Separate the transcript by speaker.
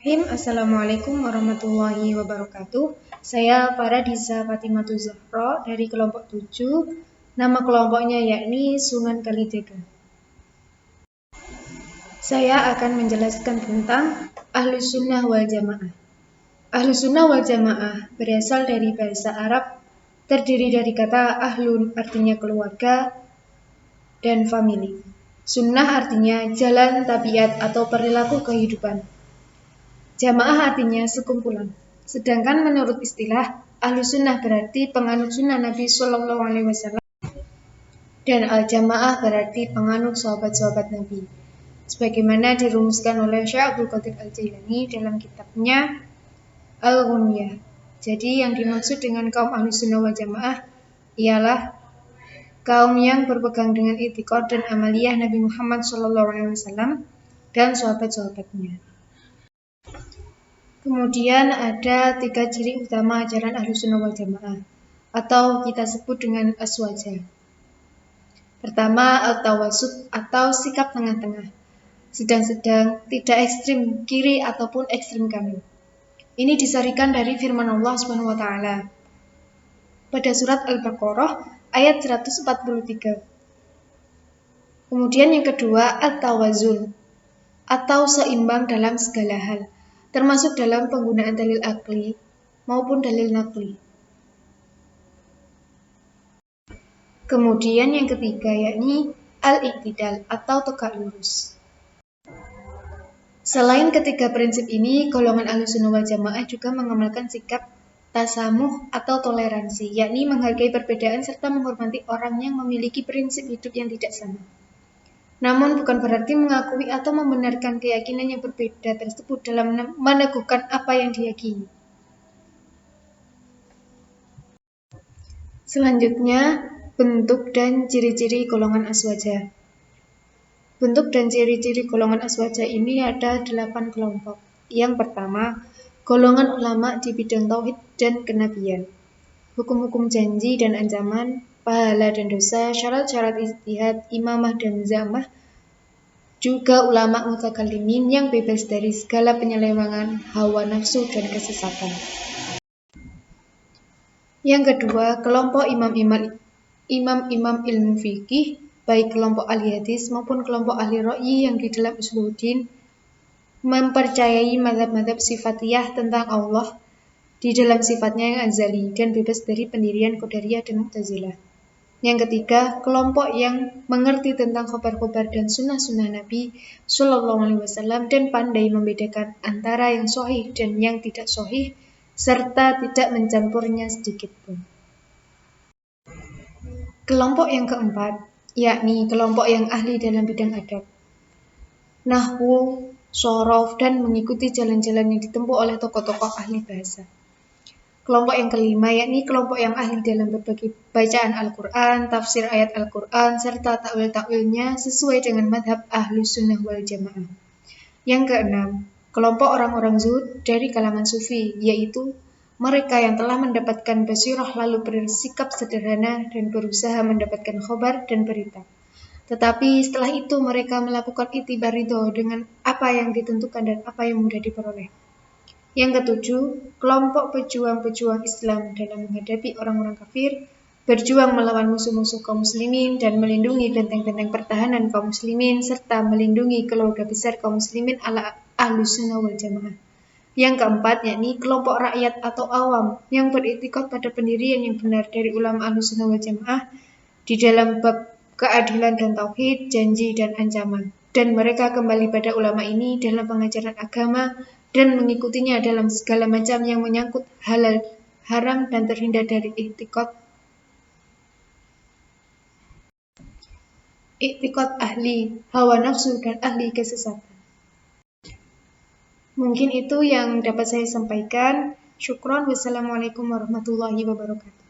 Speaker 1: Assalamualaikum warahmatullahi wabarakatuh. Saya Faradiza Fatimatu Zahra dari kelompok 7. Nama kelompoknya yakni Sunan Kalijaga. Saya akan menjelaskan tentang Ahlus Sunnah wal Jamaah. Ahlus Sunnah wal Jamaah berasal dari bahasa Arab, terdiri dari kata ahlun artinya keluarga dan famili. Sunnah artinya jalan, tabiat atau perilaku kehidupan. Jamaah artinya sekumpulan. Sedangkan menurut istilah, Ahlus Sunnah berarti penganut sunnah Nabi Shallallahu Alaihi Wasallam, dan Al-Jamaah berarti penganut sahabat-sahabat Nabi. Sebagaimana dirumuskan oleh Syekh Abdul Qadir Al-Jailani dalam kitabnya Al-Ghunyah. Jadi yang dimaksud dengan kaum Ahlus Sunnah wal Jamaah ialah kaum yang berpegang dengan i'tiqad dan amaliyah Nabi Muhammad SAW dan sahabat-sahabatnya. Kemudian ada 3 ciri utama ajaran Ahlus Sunnah wal Jamaah, atau kita sebut dengan aswaja. Pertama, al-tawasud atau sikap tengah-tengah, sedang-sedang, tidak ekstrim kiri ataupun ekstrim kanan. Ini disarikan dari firman Allah SWT pada surat Al-Baqarah ayat 143. Kemudian yang kedua, at-tawazun atau seimbang dalam segala hal, termasuk dalam penggunaan dalil akli maupun dalil nakli. Kemudian yang ketiga yakni al-i'tidal atau tegak lurus. Selain ketiga prinsip ini, golongan Ahlus Sunnah wal Jamaah juga mengamalkan sikap tasamuh atau toleransi, yakni menghargai perbedaan serta menghormati orang yang memiliki prinsip hidup yang tidak sama. Namun bukan berarti mengakui atau membenarkan keyakinan yang berbeda tersebut dalam meneguhkan apa yang diyakini. Selanjutnya, bentuk dan ciri-ciri golongan aswaja. Bentuk dan ciri-ciri golongan aswaja ini ada 8 kelompok. Yang pertama, golongan ulama di bidang tauhid dan kenabian, hukum-hukum janji dan ancaman, pahala dan dosa, syarat-syarat ijtihad, imamah dan zamah, juga ulama mutakalimin yang bebas dari segala penyelewengan, hawa nafsu dan kesesatan. Yang kedua, kelompok imam-imam ilmu fikih, baik kelompok ahli hadis maupun kelompok ahli ra'yi yang di dalam usuluddin mempercayai mazhab-mazhab sifatiyah tentang Allah di dalam sifatnya yang azali dan bebas dari pendirian Qadariyah dan Mu'tazilah. Yang ketiga, kelompok yang mengerti tentang khobar-khobar dan sunnah-sunnah Nabi Shallallahu Alaihi Wasallam dan pandai membedakan antara yang sahih dan yang tidak sahih, serta tidak mencampurnya sedikit pun. Kelompok yang keempat, yakni kelompok yang ahli dalam bidang adab, nahwu, shorof, dan mengikuti jalan-jalan yang ditempuh oleh tokoh-tokoh ahli bahasa. Kelompok yang kelima, yakni kelompok yang ahli dalam berbagai bacaan Al-Quran, tafsir ayat Al-Quran, serta takwil-takwilnya sesuai dengan madhab Ahlus Sunnah wal Jamaah. Yang keenam, kelompok orang-orang zuhud dari kalangan sufi, yaitu mereka yang telah mendapatkan basirah lalu bersikap sederhana dan berusaha mendapatkan khobar dan berita. Tetapi setelah itu mereka melakukan itibar ridho dengan apa yang ditentukan dan apa yang mudah diperoleh. Yang ketujuh, kelompok pejuang-pejuang Islam dalam menghadapi orang-orang kafir, berjuang melawan musuh-musuh kaum muslimin dan melindungi benteng-benteng pertahanan kaum muslimin serta melindungi keluarga besar kaum muslimin ala Ahlus Sunnah wal Jamaah. Yang keempat, yakni kelompok rakyat atau awam yang beriktikad pada pendirian yang benar dari ulama Ahlus Sunnah wal Jamaah di dalam bab keadilan dan tauhid, janji dan ancaman. Dan mereka kembali pada ulama ini dalam pengajaran agama dan mengikutinya dalam segala macam yang menyangkut halal, haram, dan terhindar dari i'tiqad ahli hawa nafsu dan ahli kesesatan. Mungkin itu yang dapat saya sampaikan. Syukron. Wassalamualaikum warahmatullahi wabarakatuh.